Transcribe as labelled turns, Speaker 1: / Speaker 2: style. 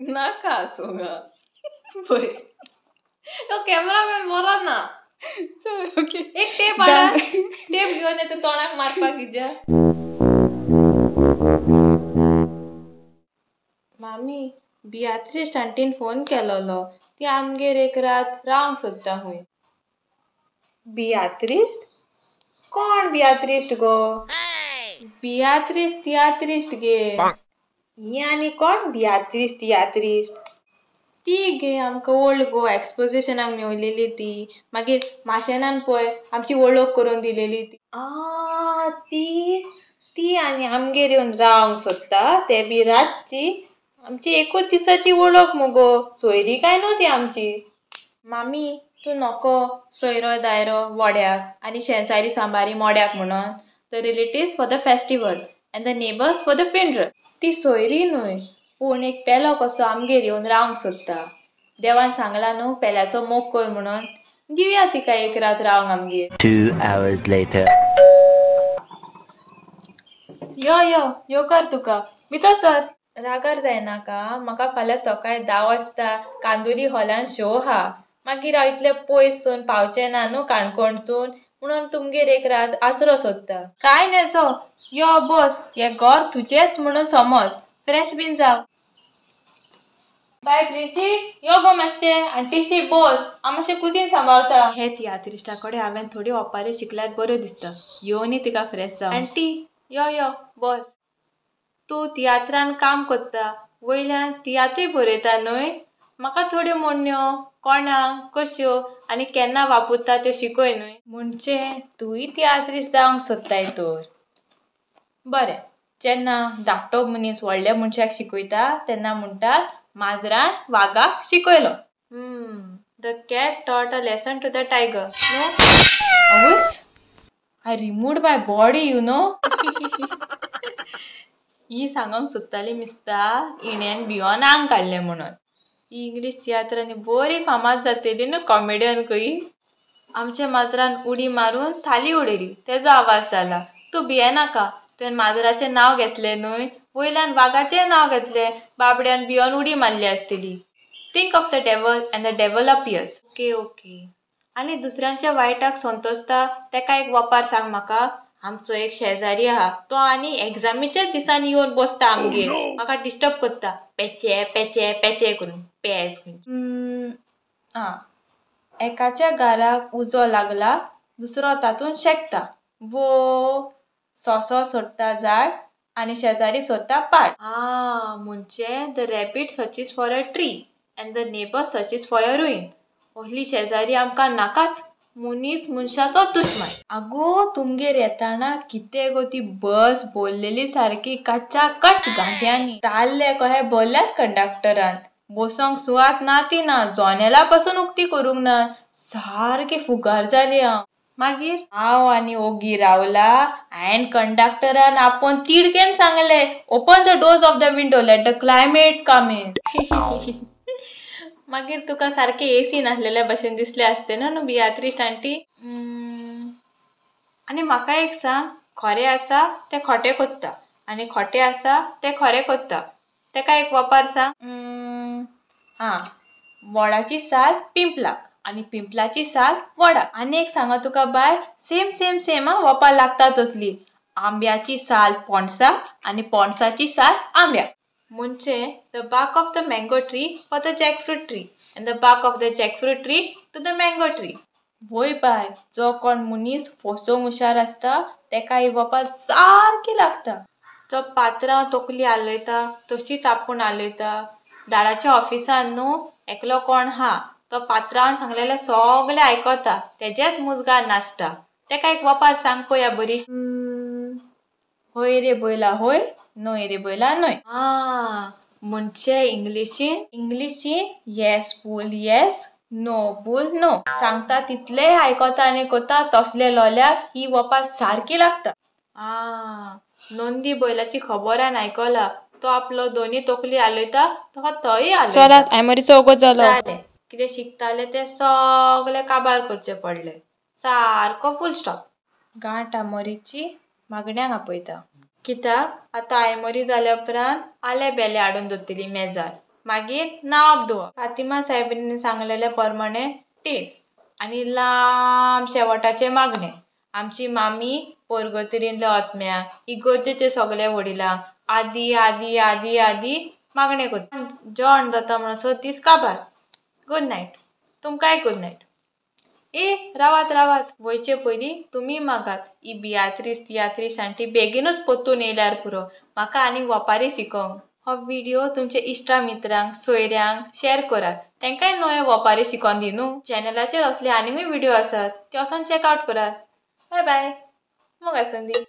Speaker 1: नाका सोगा पळय तो कॅमेरामॅन बरो ना.
Speaker 2: चल ओके
Speaker 1: एक टेप हाडा, टेप घेऊन येता तोंडाक मारपाक हिच्या. मामी बियात्रीस आंटीन फोन केलोलो. ती आमगेर एक रात रावंक सोदता हुंय. बियात्रीस? कोण बियात्रीस गो? बियात्रीस तियात्रीस गे. ही आनी कोण बियात्रीस तियात्रीस? ती गे आमकां ओल्ड गोवा एक्सपोजिशनाक मेवलेली ती. मागीर माशेंनान पळय आमची वळख करून दिलेली ती. ती ती आनी आमगेर येवन रावंक सोदता ते बी रातची. आमची एकूच दिसाची वळख मुगो, सोयरी काय न्हू ती आमची. मामी तूं नको सोयरो दायरो वड्याक आनी शेजारी सांबारी मोड्याक म्हणून. The relatives for the festival and the neighbours for the funeral. ती सोयरी न्हय पूण एक पेलो कसो आमगेर येवन रावंक सोदता. देवान सांगला न्हू पेल्याचो मोग कर म्हणून. दिवया तिका एक रात रावंक आमगेर.
Speaker 3: 2 hours later.
Speaker 1: यो यो यो कर तुका भितर सर. रागार जायनाका, म्हाका फाल्यां सकाळीं 10 वाजता कांदोली हॉलान शो हा. मागीर हांव इतले पयस सून पावचें ना न्हू काणकोणसून, म्हणून तुमगेर एक रात आसरो सोदता. काय नेजो यो बस, हें घर तुजेंच म्हणून समज. फ्रेश बीन जाव. बाय ब्रिजीट यो गो मातशें आंटीशी बस, हांव मातशें कुजीन सांबाळता. हे तियात्रिस्टा कडेन हांवें थोडी ओपाऱ्यो शिकल्यार बऱ्यो दिसता. येवनी तिका फ्रेश जावं. आंटी यो यो बस. तूं तियात्रान काम करता, वयल्यान तियात्रूय बरयता न्हय. म्हाका थोड्यो मोडण्यो कोणाक कश्यो आनी केन्ना वापरता त्यो शिकय न्हय. म्हणचे तूंय तियात्रीस्ट जावंक सोदताय तर. बरें, जेन्ना धाकटो मनीस व्हडल्या मनशाक शिकयता तेन्ना म्हणटात माजरान वागाक शिकयलो. The cat taught a lesson to the tiger. No आवयस I removed my body you know. ही सांगूंक सोदताली मिस्ता इणेन भियोन आंग काडलें म्हणून. ही इंग्लीश तियात्रांनी बरी फामाद जातली न्हू कॉमेडियन कही. आमच्या माजरान उडी मारून थाली उडयली तेजो आवाज जाला. तूं भियेनाका, तुवें माजराचें नांव घेतलें न्हय, वयल्यान वागाचें नांव घेतलें. बाबड्यान भियोन उडी मारली आसतली. Think of the devil and the devil appears. Okay okay. आनी दुसऱ्यांच्या वायटाक संतोसता तेका एक वपार सांग म्हाका. आमचो एक शेजारी आहा, तो आनी एग्जामीच्याच दिसांनी येवन बसता आमगेर. म्हाका डिस्टर्ब करता पेचे पेचे पेचे करून. पेज एकाच्या घराक उजो लागला, दुसरो तातून शेकता. वो सोसो सोडटा झाड आनी शेजारी सोदता पाट. म्हणचे the rabbit searches for a tree and the neighbour searches for a ruin. असली शेजारी आमकां नाकाच. मनीस मनशाचो दुश्मन. आगो तुमगेर येताना कितें गो ती बस बोललेली सारकी कच्चा कच गांठ्यांनी. ताल्ले कहे बोल्ल्यात कंडक्टरान. बसोंक सुवात ना ती ना, जॉनेला पासून उक्ती करूंक ना. सारकी फुगार जाली हांव. मागीर हांव आनी ओगी रावला. हांवें कंडक्टरान आपोवन तिडकेन सांगलें open the doors of the window let the climate come in. मागीर तुका सारके एसी नासलेल्या भशेन दिसले आसते न्हू बियात्रीस आंटी. आनी म्हाका एक सांग, खरें आसा तें खोटें कोत्ता आनी खोटें आसा तें खरें कोत्ता. तेका एक वपार सांग. वडाची साल पिंपलाक आनी पिंपलाची साल वडाक. आनी एक सांगा तुका बाय, सेम सेम सेम वपार लागता तसली. आंब्याची साल पणसाक आनी पणसाची साल आंब्याक. म्हणचे the bark of the mango tree for the jackfruit tree and the bark of the jackfruit tree to the mango tree. वय बाय, जो कोण मनीस फसोंक हुशार आसता तेका ही वपार सारकी लागता. जो पात्रांव तकली आलयता तशीच आपूण आलयता. दाडाच्या ऑफिसान न्हू एकलो कोण हा, तो पात्रांवान सांगलेलें सगळें आयकता, तेजेच मुजगार नाचता. तेका एक वपार सांग पळया बरी. होय रे बैला होय, न्हय रे बैला न्हय. म्हणचे इंग्लिशीन येस बोल येस, नो बोल नो. सांगता तितलें आयकता आनी कोता तसले लोल्याक ही वपार सारकी लागता. नंदी बैलाची खबरान आयकला. तो आपलो दोनी तकली आलयता तसो तोय आलयता. चलात आयमरीचो ओगो जालो. कितें शिकताले तें सगळें काबार करचें पडलें. सारको फूल स्टॉप. गांठ आमरीची मागण्यांक आपयता. कित्याक आतां आयमरी जाल्या उपरांत आले बेले हाडून दवरतली मेजार. मागीर नाप धुवप. फातिमा साहेबीन सांगलेल्या प्रमाणे टेस आणि लांब शेवटाचे मागणे. आमची मामी पोरगोतिरींतल्या ओतम्या इगोर्जेचे सगळे वडिलांक आदी आदी आदी आदी मागणे करता. जेवण जाता म्हणसर दीस काबार. Good night. तुमकांय गुड नायट. रावात रावात, वयचे पयलीं तुमी मागात. ही बियात्रीस आंटी बेगीनच परतून येयल्यार पुरो. म्हाका आनीक वपारी शिकोवंक. हो व्हिडिओ तुमचे इश्टा मित्रांक सोयऱ्यांक शेअर करात. तांकांय नवे वपारी शिकोवन दी न्हू. चॅनलाचेर असले आनीकूय व्हिडिओ आसात ते वचोन चॅकआउट करात. Bye bye. मोग आसूं दी.